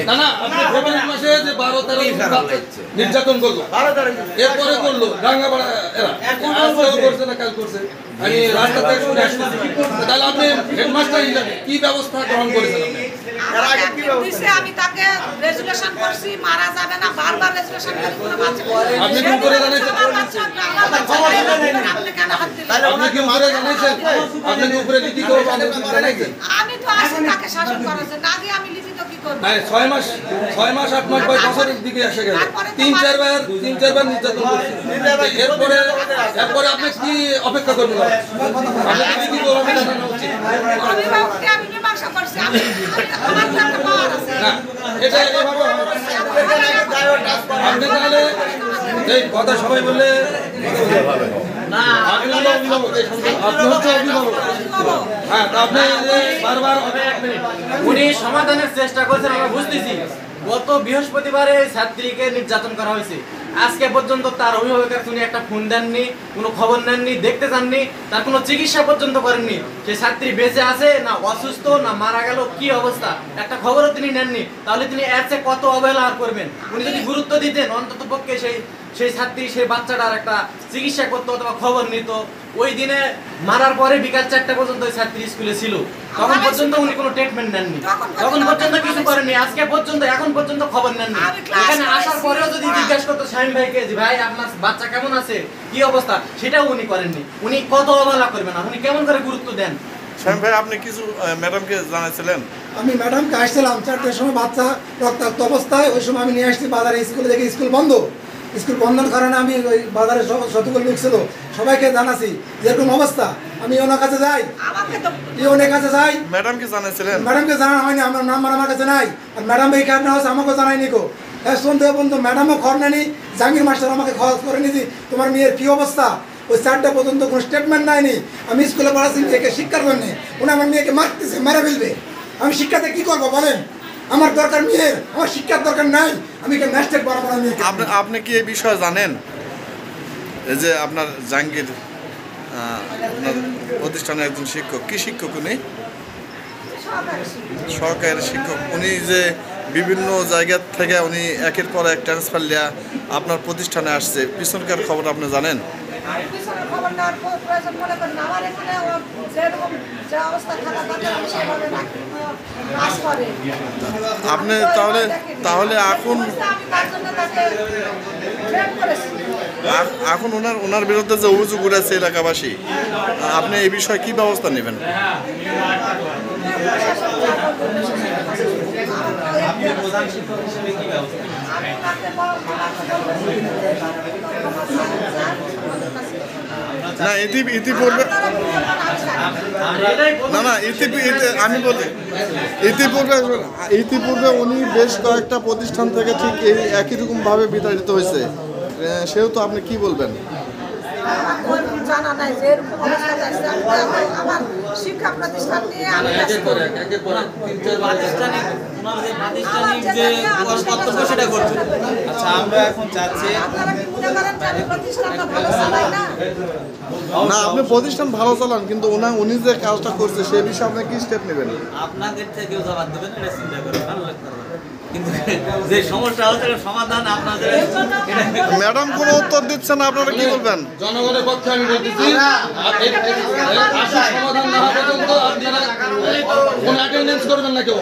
না না, আপনি ফেব্রুয়ারি মাসে যে 12-13 নির্যাতন করলো, এরপরে করলো রাঙ্গাপাড়া এরা আজকেও করছে না কাল করছে, আমি রাস্তা থেকে শুনে আসছি। তাহলে আপনি হেডমাস্টার হিসাবে কি ব্যবস্থা গ্রহণ করেছেন? আমি তাকে রেজুলেশন করছি, মারা যাবে না, বারবার রেজুলেশন করে কোনো বাচ্চা আপনি কি করে জানাইছেন? আপনি কি উপরে জানাইছেন? আপনি কি উপরে লিখিত জানাইছেন? আমি তো আসি তাকে শাসন করার জন্য, আগে আমি লিখিত কি করব? 6 মাস 8 মাস 9 বছরের দিকে এসে গেল, 3-4 বার নির্যাতন করছে। এরপরে আপনি কি অপেক্ষা করবেন? আপনি কি করবেন জানানো উচিত। অভিভাবককে আমি মীমাংসা করছি, আমার তো একটা পাওয়ার আছে না, এটা এভাবে আপনি তাহলে এই কথা সবাই বললে না, আপনি হলো অভিভাবক, আপনি হচ্ছে অভিভাবক। হ্যাঁ, তা আপনি বারবার উনি সমাধানের চেষ্টা করছেন, আমরা বুঝতেছি। গত বৃহস্পতিবারে ছাত্রীকে নির্যাতন করা হয়েছে, আজকে পর্যন্ত তার অভিভাবকের উনি একটা ফোন দেননি, কোনো খবর নেননি, দেখতে যাননি, তার কোনো চিকিৎসা পর্যন্ত করেননি। সেই ছাত্রী বেঁচে আছে না অসুস্থ না মারা গেল, কি অবস্থা একটা খবরও তিনি নেননি। তাহলে তিনি এর চেয়ে কত অবহেলা করবেন? উনি যদি গুরুত্ব দিতেন, অন্তত পক্ষে সেই ছাত্রী সেই বাচ্চাটার একটা চিকিৎসা করতো অথবা খবর নিত। ওই দিনে মারার পরে বিকাল 4টা পর্যন্ত ওই ছাত্রী স্কুলে ছিল, তখন পর্যন্ত উনি কোনো ট্রিটমেন্ট নেননি, তখন পর্যন্ত কিছু করেননি, আজকে পর্যন্ত এখন পর্যন্ত খবর নেননি। এখানে আসার পরেও যদি জিজ্ঞাসা করতো শামীম ভাইকে যে ভাই আপনার বাচ্চা কেমন আছে, কি অবস্থা, সেটাও উনি করেননি। উনি কত অবহেলা করবেন, আর উনি কেমন করে গুরুত্ব দেন? শামীম ভাই, আপনি কিছু ম্যাডামকে জানাইছিলেন? আমি ম্যাডামকে আসছিলাম 4টার সময়, বাচ্চা রক্তাক্ত অবস্থায়, ওই সময় আমি নিয়ে আসছি বাজারে, স্কুলে দেখি স্কুল বন্ধ। স্কুল বন্ধের কারণে আমি ওই বাজারে যতগুলো লোক ছিল সবাইকে জানাছি যেরকম অবস্থা। আমি ওনার কাছে যাই, ওনার কাছে যাই। ম্যাডামকে জানাইছিলেন? ম্যাডামকে জানানো হয়নি, আমার নাম্বার আমার কাছে নাই। আর ম্যাডাম এই কারণে হচ্ছে আমাকে জানায়নি গো। সন্দেহ বন্ধু ম্যাডামও খবর নেয়নি, জাহাঙ্গীর মাস্টার আমাকে খরচ করে নিয়েছি তোমার মেয়ের কী অবস্থা। ওই 4টা পর্যন্ত কোনো স্টেটমেন্ট নেয়নি। আমি স্কুলে পড়াচ্ছি মেয়েকে শিক্ষার জন্যে, উনি আমার মেয়েকে মারতেছে, মেরে ফেলবে। আমি শিক্ষাতে কী করবো বলেন? আমার দরকার মেয়ের, আমার শিক্ষার দরকার নাই। আমি একটা ম্যাস্টার বানাবো না মেয়েকে। আপনি কি এই বিষয়ে জানেন? এই যে আপনার জাহাঙ্গীর আপনার প্রতিষ্ঠানের একজন শিক্ষক, কি শিক্ষক উনি? সরকারের শিক্ষক। উনি যে বিভিন্ন জায়গা থেকে উনি একের পর এক ট্রান্সফার লিয়া আপনার প্রতিষ্ঠানে আসছে, পিছনকার খবর আপনি জানেন? আপনি তাহলে এখন ওনার বিরুদ্ধে যে অভিযোগ উঠেছে এলাকাবাসী, আপনি এই বিষয়ে কি ব্যবস্থা নেবেন? না ইতিপূর্বে আমি বলি ইতিপূর্বে উনি বেশ কয়েকটা প্রতিষ্ঠান থেকে ঠিক এই একই রকম ভাবে বিতাড়িত হয়েছে, সেহেতু আপনি কি বলবেন? জানা নাই যে এরকম অবস্থা যাচ্ছে। আমার শিক্ষা প্রতিষ্ঠান নিয়ে আমি আমরা এখন চাচ্ছি না, আপনি প্রতিষ্ঠান ভালো চালান, কিন্তু উনি যে কাজটা করছে সেই বিষয়ে আপনি কি স্টেপ নেবেন? আপনাদের থেকেও জবাব দেবেন, এটা চিন্তা করে ভালো লাগতে পারে। কিন্তু যে সমস্যা হচ্ছে সমাধান আপনাদের। ম্যাডাম কোনো উত্তর দিচ্ছে না, আপনারা কি বলবেন? জনগণের পক্ষে আমি বলতেছি, সমাধান না হওয়া পর্যন্ত আপনারা কোনো অ্যাটেন্ডেন্স করবেন না কেউ।